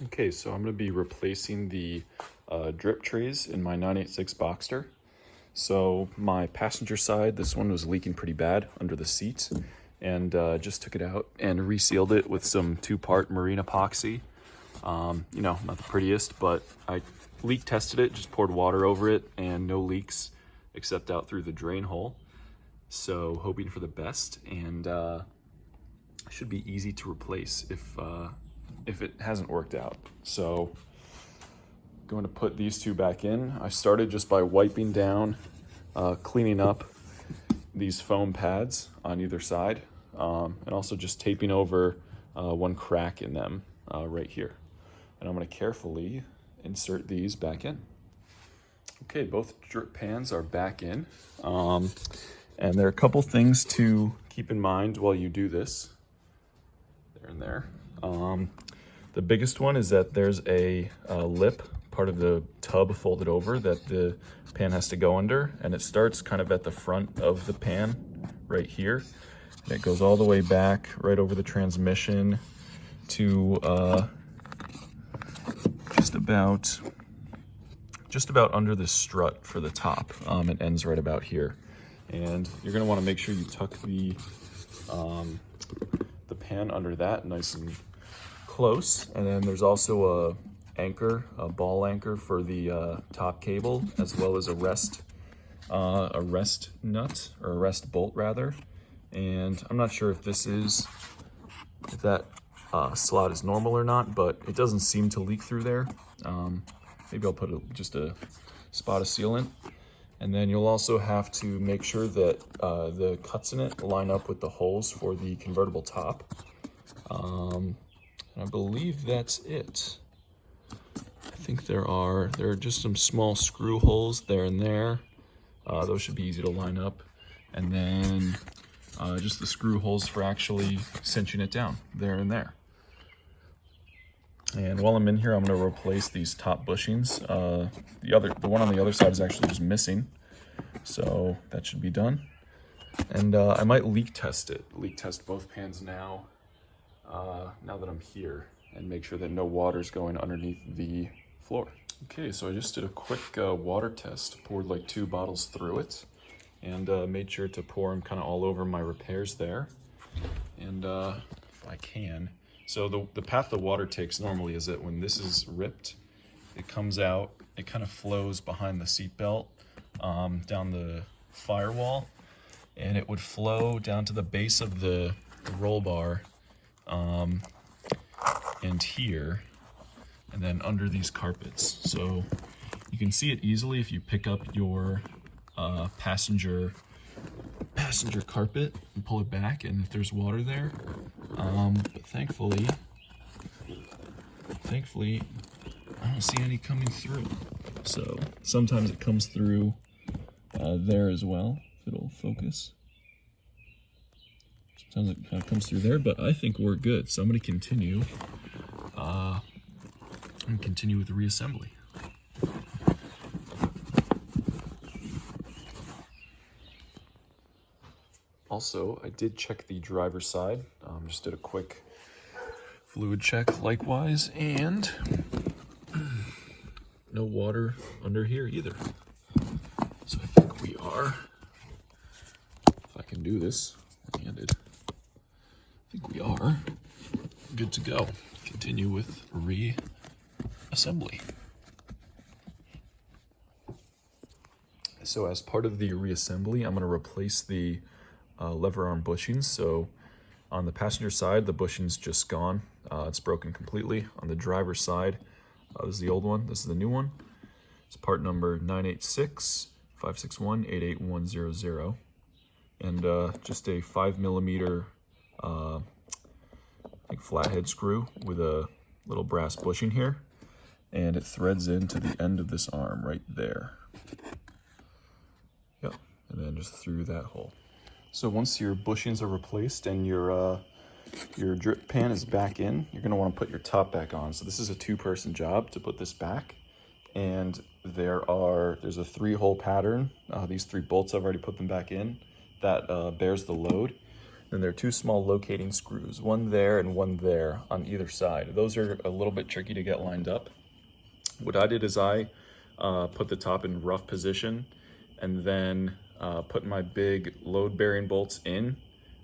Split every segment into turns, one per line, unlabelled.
Okay, so I'm going to be replacing the drip trays in my 986 Boxster. So my passenger side, this one was leaking pretty bad under the seats, and just took it out and resealed it with some 2-part marine epoxy. You know, not the prettiest, but I leak tested it, just poured water over it, and no leaks except out through the drain hole. So hoping for the best, and should be easy to replace if it hasn't worked out. So going to put these two back in. I started just by wiping down, cleaning up these foam pads on either side, and also just taping over one crack in them right here. And I'm going to carefully insert these back in. Okay, both drip pans are back in. And there are a couple things to keep in mind while you do this. There and there. The biggest one is that there's a lip, part of the tub folded over, that the pan has to go under, and it starts kind of at the front of the pan right here. And it goes all the way back right over the transmission to just about under the strut for the top. It ends right about here. And you're going to want to make sure you tuck the pan under that nice and close. And then there's also a ball anchor for the top cable, as well as a rest nut, or a rest bolt rather. And I'm not sure if that slot is normal or not, but it doesn't seem to leak through there. Maybe I'll put just a spot of sealant. And then you'll also have to make sure that the cuts in it line up with the holes for the convertible top. And I believe that's it. I think there are just some small screw holes there and there. Those should be easy to line up. And then just the screw holes for actually cinching it down there and there. And while I'm in here, I'm going to replace these top bushings. The one on the other side is actually just missing, so that should be done. And I might leak test both pans now that I'm here, and make sure that no water's going underneath the floor. Okay, so I just did a quick water test, poured like 2 bottles through it, and made sure to pour them kind of all over my repairs there. And if I can. So the path the water takes normally is that when this is ripped, it comes out, it kind of flows behind the seatbelt, down the firewall, and it would flow down to the base of the roll bar, and here, and then under these carpets. So you can see it easily if you pick up your passenger carpet and pull it back, and if there's water there. But thankfully, I don't see any coming through. So sometimes it comes through there as well, if it'll focus. Sometimes it kind of comes through there, but I think we're good. So I'm going to continue. With the reassembly. Also, I did check the driver's side. Just did a quick fluid check likewise, and no water under here either. So I think we are, if I can do this one-handed, I think we are good to go. Continue with reassembly. So as part of the reassembly, I'm going to replace the lever arm bushings. So on the passenger side, the bushing's just gone. It's broken completely. On the driver's side, this is the old one, this is the new one. It's part number 986-561-88100. And just a 5mm I think flathead screw with a little brass bushing here. And it threads into the end of this arm right there. Yep, and then just through that hole. So once your bushings are replaced and your drip pan is back in, you're going to want to put your top back on. So this is a 2-person job to put this back. And there's a 3-hole pattern. These 3 bolts, I've already put them back in. That bears the load. And there are two small locating screws, one there and one there on either side. Those are a little bit tricky to get lined up. What I did is I put the top in rough position and then put my big load bearing bolts in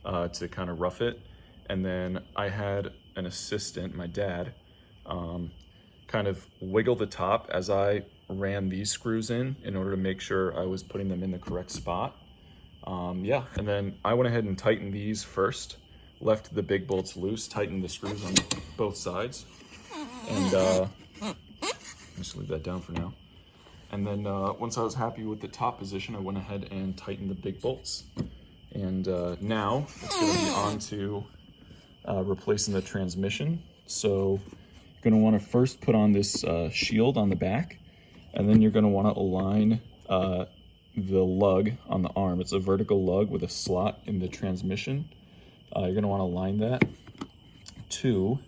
to kind of rough it. And then I had an assistant, my dad, kind of wiggle the top as I ran these screws in order to make sure I was putting them in the correct spot. Yeah, and then I went ahead and tightened these first, left the big bolts loose, tightened the screws on both sides, and just leave that down for now. And then once I was happy with the top position, I went ahead and tightened the big bolts. And now it's going to be on to replacing the transmission. So you're going to want to first put on this shield on the back, and then you're going to want to align the lug on the arm. It's a vertical lug with a slot in the transmission. You're going to want to align that to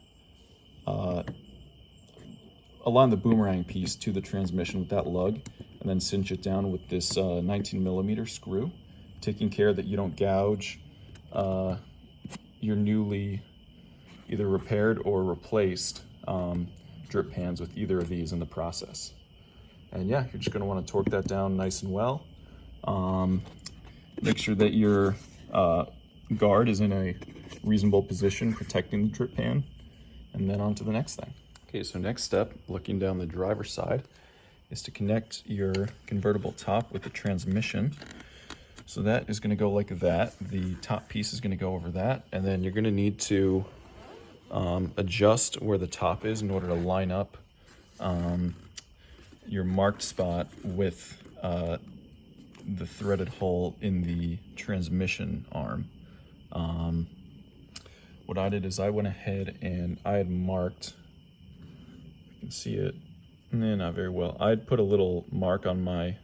align the boomerang piece to the transmission with that lug, and then cinch it down with this 19mm screw, taking care that you don't gouge your newly either repaired or replaced drip pans with either of these in the process. And yeah, you're just going to want to torque that down nice and well. Make sure that your guard is in a reasonable position protecting the drip pan, and then on to the next thing. Okay, so next step, looking down the driver's side, is to connect your convertible top with the transmission. So that is going to go like that. The top piece is going to go over that, and then you're going to need to adjust where the top is in order to line up your marked spot with the threaded hole in the transmission arm. What I did is I went ahead and I had marked, you can see it, not very well. I'd put a little mark on my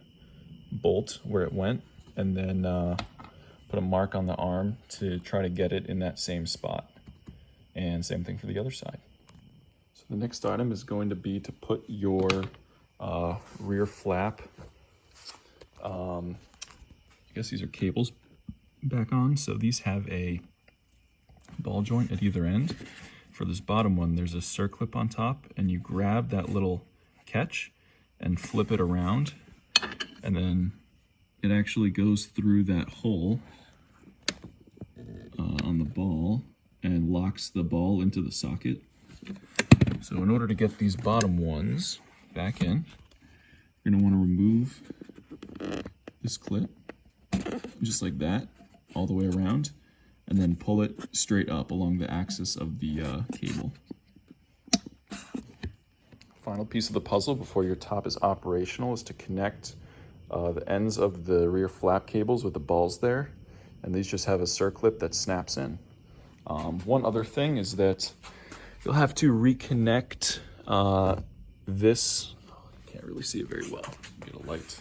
bolt where it went, and then put a mark on the arm to try to get it in that same spot. And same thing for the other side. So the next item is going to be to put your rear flap, I guess these are cables, back on. So these have a ball joint at either end. For this bottom one, there's a circlip on top, and you grab that little catch and flip it around, and then it actually goes through that hole on the ball and locks the ball into the socket. So in order to get these bottom ones back in, you're going to want to remove this clip, just like that, all the way around, and then pull it straight up along the axis of the cable. Final piece of the puzzle before your top is operational is to connect the ends of the rear flap cables with the balls there, and these just have a circlip that snaps in. One other thing is that you'll have to reconnect this. I can't really see it very well. Get a light.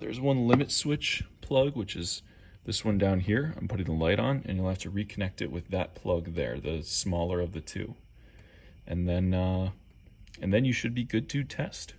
There's one limit switch plug, which is this one down here. I'm putting the light on, and you'll have to reconnect it with that plug there, the smaller of the two. And then you should be good to test.